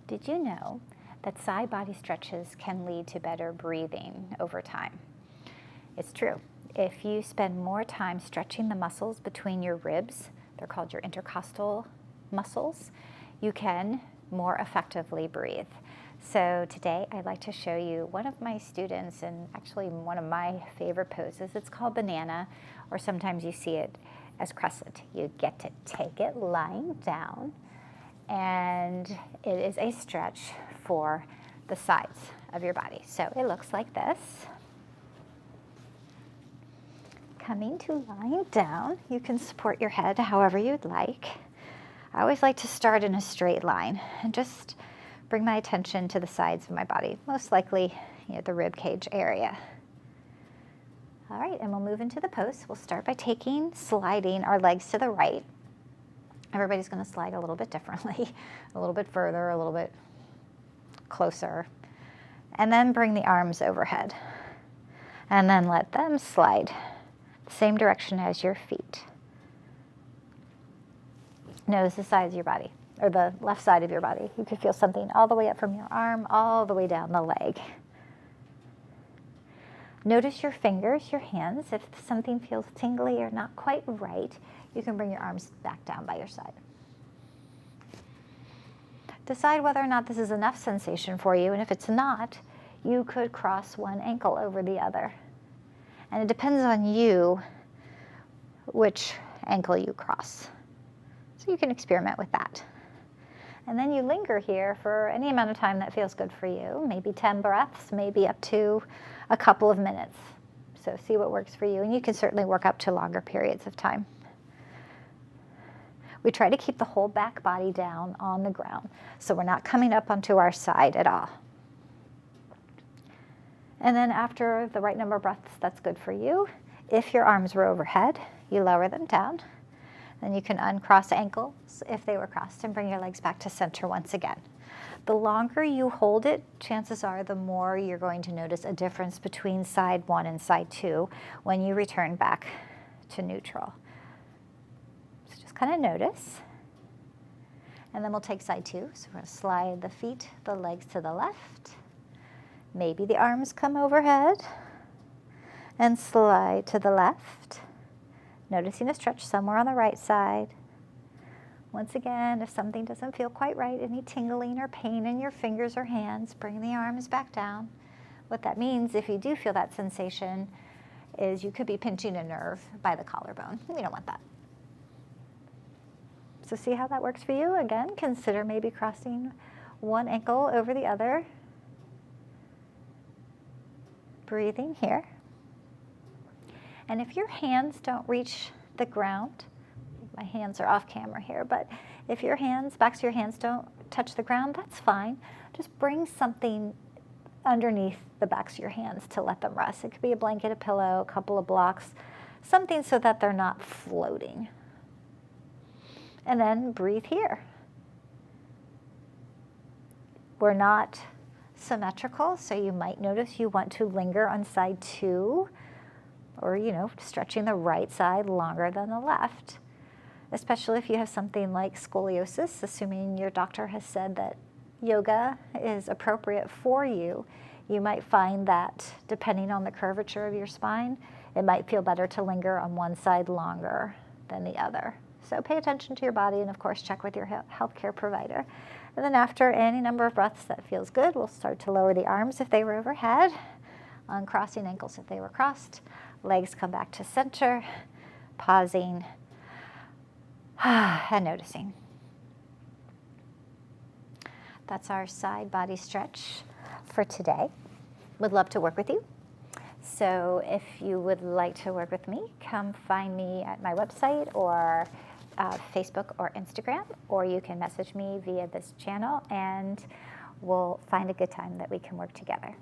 Did you know that side body stretches can lead to better breathing over time? It's true. If you spend more time stretching the muscles between your ribs, they're called your intercostal muscles, you can more effectively breathe. So today I'd like to show you one of my students, and actually one of my favorite poses. It's called banana, or sometimes you see it as crescent. You get to take it lying down, and it is a stretch for the sides of your body. So it looks like this. Coming to lying down, you can support your head however you'd like. I always like to start in a straight line and just bring my attention to the sides of my body, most likely the rib cage area. All right, and we'll move into the pose. We'll start by sliding our legs to the right. Everybody's going to slide a little bit differently, a little bit further, a little bit closer. And then bring the arms overhead. And then let them slide the same direction as your feet. Notice the sides of your body, or the left side of your body. You could feel something all the way up from your arm, all the way down the leg. Notice your fingers, your hands. If something feels tingly or not quite right, you can bring your arms back down by your side. Decide whether or not this is enough sensation for you, and if it's not, you could cross one ankle over the other. And it depends on you which ankle you cross. So you can experiment with that. And then you linger here for any amount of time that feels good for you, maybe 10 breaths, maybe up to a couple of minutes. So see what works for you, and you can certainly work up to longer periods of time. We try to keep the whole back body down on the ground, so we're not coming up onto our side at all. And then after the right number of breaths that's good for you, if your arms were overhead, you lower them down. Then you can uncross ankles if they were crossed and bring your legs back to center once again. The longer you hold it, chances are the more you're going to notice a difference between side one and side two when you return back to neutral. So just kind of notice. And then we'll take side two. So we're going to slide the feet, the legs to the left. Maybe the arms come overhead and slide to the left. Noticing a stretch somewhere on the right side. Once again, if something doesn't feel quite right, any tingling or pain in your fingers or hands, bring the arms back down. What that means, if you do feel that sensation, is you could be pinching a nerve by the collarbone. We don't want that. So see how that works for you? Again, consider maybe crossing one ankle over the other. Breathing here. And if your hands don't reach the ground, my hands are off camera here, but if your hands, backs of your hands don't touch the ground, that's fine. Just bring something underneath the backs of your hands to let them rest. It could be a blanket, a pillow, a couple of blocks, something so that they're not floating. And then breathe here. We're not symmetrical, so you might notice you want to linger on side two, or, stretching the right side longer than the left, especially if you have something like scoliosis, assuming your doctor has said that yoga is appropriate for you. You might find that depending on the curvature of your spine, it might feel better to linger on one side longer than the other. So pay attention to your body, and of course check with your healthcare provider. And then after any number of breaths that feels good, we'll start to lower the arms if they were overhead, uncrossing ankles if they were crossed. Legs come back to center, pausing and noticing. That's our side body stretch for today. Would love to work with you. So if you would like to work with me, come find me at my website or Facebook or Instagram, or you can message me via this channel, and we'll find a good time that we can work together.